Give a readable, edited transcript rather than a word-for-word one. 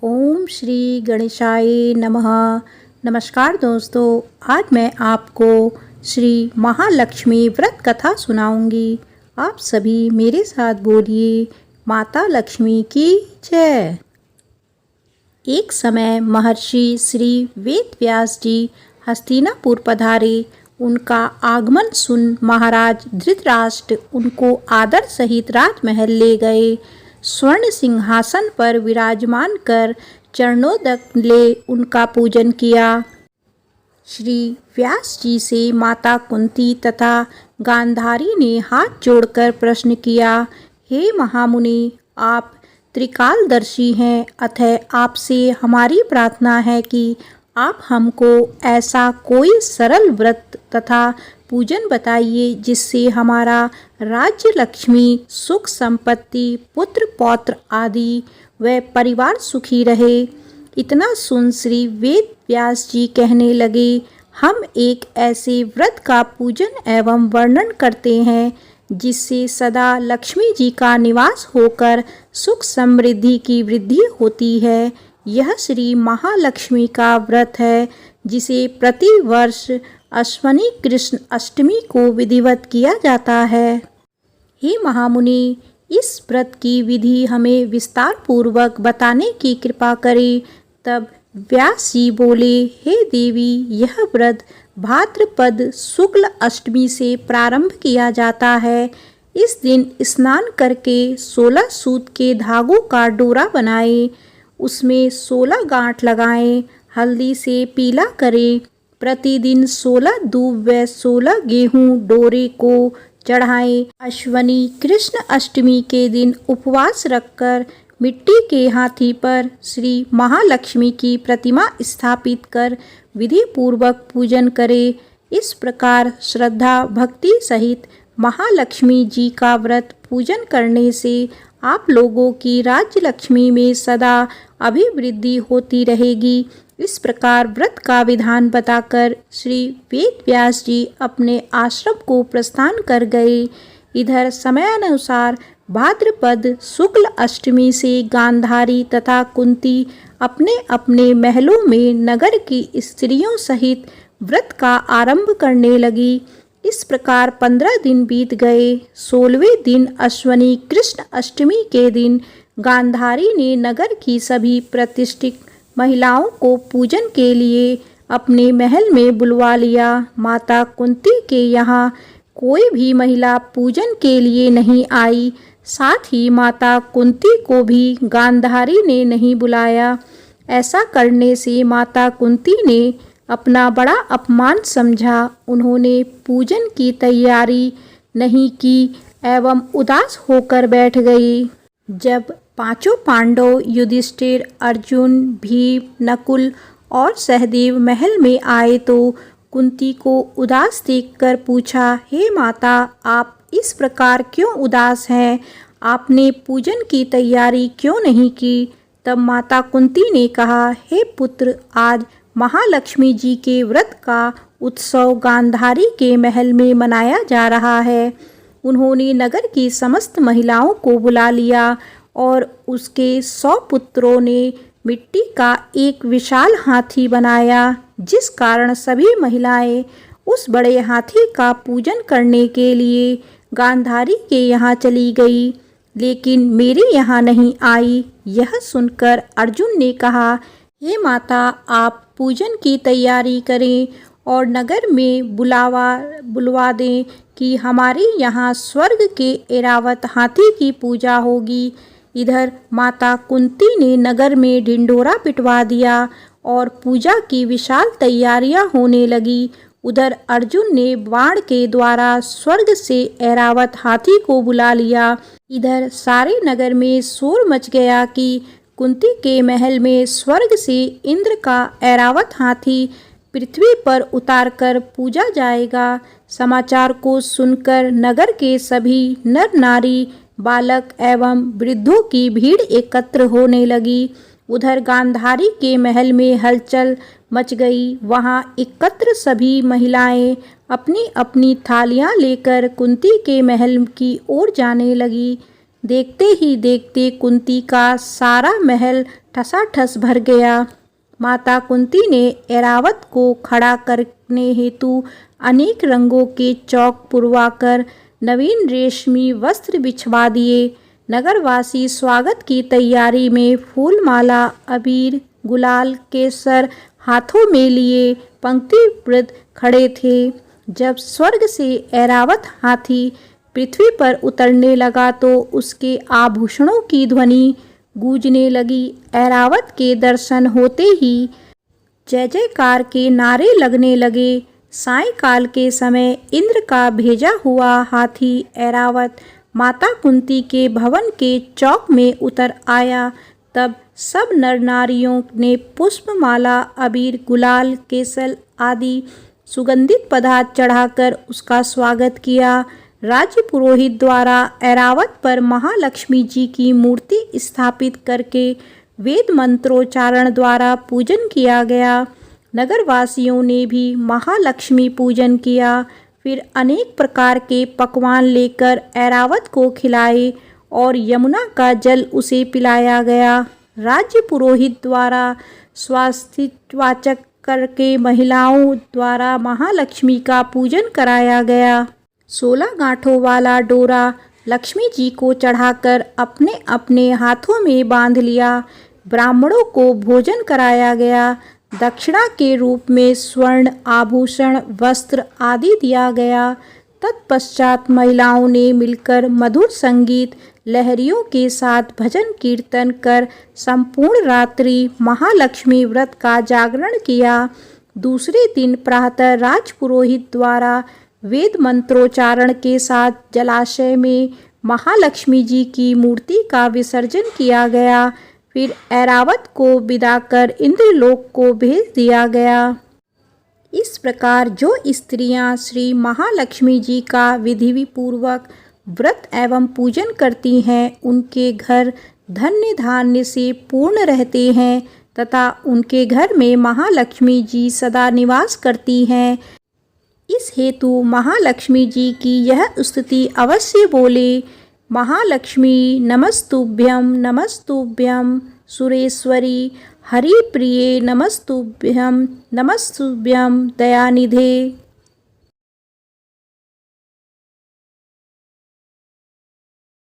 ओम श्री गणेशाय नमः। नमस्कार दोस्तों, आज मैं आपको श्री महालक्ष्मी व्रत कथा सुनाऊंगी। आप सभी मेरे साथ बोलिए, माता लक्ष्मी की जय। एक समय महर्षि श्री वेद व्यास जी हस्तिनापुर पधारे। उनका आगमन सुन महाराज धृतराष्ट्र उनको आदर सहित राजमहल ले गए। स्वर्ण सिंहासन पर विराजमान कर चरणोदक ले उनका पूजन किया। श्री व्यास जी से माता कुंती तथा गांधारी ने हाथ जोड़कर प्रश्न किया, हे महामुनि, आप त्रिकालदर्शी हैं, अतः आपसे हमारी प्रार्थना है कि आप हमको ऐसा कोई सरल व्रत तथा पूजन बताइए जिससे हमारा राज्य, लक्ष्मी, सुख संपत्ति, पुत्र पौत्र आदि व परिवार सुखी रहे। इतना सुन श्री वेद व्यास जी कहने लगे, हम एक ऐसे व्रत का पूजन एवं वर्णन करते हैं जिससे सदा लक्ष्मी जी का निवास होकर सुख समृद्धि की वृद्धि होती है। यह श्री महालक्ष्मी का व्रत है जिसे प्रति वर्ष अश्वनी कृष्ण अष्टमी को विधिवत किया जाता है। हे महामुनि, इस व्रत की विधि हमें विस्तार पूर्वक बताने की कृपा करें। तब व्यास जी बोले, हे देवी, यह व्रत भाद्रपद शुक्ल अष्टमी से प्रारंभ किया जाता है। इस दिन स्नान करके 16 सूत के धागों का डोरा बनाएं, उसमें 16 गांठ लगाएं, हल्दी से पीला करें। प्रतिदिन 16 दूब व 16 गेहूं डोरे को चढ़ाएं। अश्वनी कृष्ण अष्टमी के दिन उपवास रखकर मिट्टी के हाथी पर श्री महालक्ष्मी की प्रतिमा स्थापित कर विधि पूर्वक पूजन करें। इस प्रकार श्रद्धा भक्ति सहित महालक्ष्मी जी का व्रत पूजन करने से आप लोगों की राज्य लक्ष्मी में सदा अभिवृद्धि होती रहेगी। इस प्रकार व्रत का विधान बताकर श्री वेद व्यास जी अपने आश्रम को प्रस्थान कर गए। इधर समयानुसार भाद्रपद शुक्ल अष्टमी से गांधारी तथा कुंती अपने अपने महलों में नगर की स्त्रियों सहित व्रत का आरंभ करने लगी। इस प्रकार 15 दिन बीत गए। 16वें दिन अश्वनी कृष्ण अष्टमी के दिन गांधारी ने नगर की सभी प्रतिष्ठित महिलाओं को पूजन के लिए अपने महल में बुलवा लिया। माता कुंती के यहाँ कोई भी महिला पूजन के लिए नहीं आई। साथ ही माता कुंती को भी गांधारी ने नहीं बुलाया। ऐसा करने से माता कुंती ने अपना बड़ा अपमान समझा। उन्होंने पूजन की तैयारी नहीं की एवं उदास होकर बैठ गई। जब पांचों पांडव युधिष्ठिर, अर्जुन, भीम, नकुल और सहदेव महल में आए तो कुंती को उदास देखकर पूछा, हे माता, आप इस प्रकार क्यों उदास हैं? आपने पूजन की तैयारी क्यों नहीं की? तब माता कुंती ने कहा, हे पुत्र, आज महालक्ष्मी जी के व्रत का उत्सव गांधारी के महल में मनाया जा रहा है। उन्होंने नगर की समस्त महिलाओं को बुला लिया और उसके 100 पुत्रों ने मिट्टी का एक विशाल हाथी बनाया, जिस कारण सभी महिलाएं उस बड़े हाथी का पूजन करने के लिए गांधारी के यहाँ चली गई, लेकिन मेरे यहाँ नहीं आई। यह सुनकर अर्जुन ने कहा, हे माता, आप पूजन की तैयारी करें और नगर में बुलवा दें कि हमारे यहाँ स्वर्ग के ऐरावत हाथी की पूजा होगी। इधर माता कुंती ने नगर में ढिंढोरा पिटवा दिया और पूजा की विशाल तैयारियां होने लगी। उधर अर्जुन ने बाण के द्वारा स्वर्ग से ऐरावत हाथी को बुला लिया। इधर सारे नगर में शोर मच गया कि कुंती के महल में स्वर्ग से इंद्र का ऐरावत हाथी पृथ्वी पर उतारकर पूजा जाएगा। समाचार को सुनकर नगर के सभी नर नारी, बालक एवं वृद्धों की भीड़ एकत्र होने लगी। उधर गांधारी के महल में हलचल मच गई। वहां एकत्र सभी महिलाएं अपनी अपनी थालियां लेकर कुंती के महल की ओर जाने लगी। देखते ही देखते कुंती का सारा महल ठसाठस भर गया। माता कुंती ने ऐरावत को खड़ा करने हेतु अनेक रंगों के चौक पुरवाकर नवीन रेशमी वस्त्र बिछवा दिए। नगरवासी स्वागत की तैयारी में फूलमाला, अबीर, गुलाल, केसर हाथों में लिए पंक्तिबद्ध खड़े थे। जब स्वर्ग से ऐरावत हाथी पृथ्वी पर उतरने लगा तो उसके आभूषणों की ध्वनि गूंजने लगी। ऐरावत के दर्शन होते ही जय जयकार के नारे लगने लगे। सायंकाल के समय इंद्र का भेजा हुआ हाथी ऐरावत माता कुंती के भवन के चौक में उतर आया। तब सब नर नारियों ने पुष्पमाला, अबीर, गुलाल, केसर आदि सुगंधित पदार्थ चढ़ाकर उसका स्वागत किया। राज्य पुरोहित द्वारा ऐरावत पर महालक्ष्मी जी की मूर्ति स्थापित करके वेद मंत्रोच्चारण द्वारा पूजन किया गया। नगरवासियों ने भी महालक्ष्मी पूजन किया। फिर अनेक प्रकार के पकवान लेकर ऐरावत को खिलाए और यमुना का जल उसे पिलाया गया। राज्य पुरोहित द्वारा स्वास्तिवाचक करके महिलाओं द्वारा महालक्ष्मी का पूजन कराया गया। 16 गांठों वाला डोरा लक्ष्मी जी को चढ़ाकर अपने अपने हाथों में बांध लिया। ब्राह्मणों को भोजन कराया गया। दक्षिणा के रूप में स्वर्ण आभूषण, वस्त्र आदि दिया गया। तत्पश्चात महिलाओं ने मिलकर मधुर संगीत लहरियों के साथ भजन कीर्तन कर संपूर्ण रात्रि महालक्ष्मी व्रत का जागरण किया। दूसरे दिन प्रातः राजपुरोहित द्वारा वेद मंत्रोच्चारण के साथ जलाशय में महालक्ष्मी जी की मूर्ति का विसर्जन किया गया। फिर ऐरावत को विदा कर इंद्रलोक को भेज दिया गया। इस प्रकार जो स्त्रियां श्री महालक्ष्मी जी का विधिपूर्वक व्रत एवं पूजन करती हैं उनके घर धन्य धान्य से पूर्ण रहते हैं तथा उनके घर में महालक्ष्मी जी सदा निवास करती हैं। इस हेतु महालक्ष्मी जी की यह स्तुति अवश्य बोले। महालक्ष्मी नमस्तुभ्यं नमस्तुभ्यं सुरेश्वरी हरिप्रिये नमस्तुभ्यं नमस्तुभ्यं दयानिधे।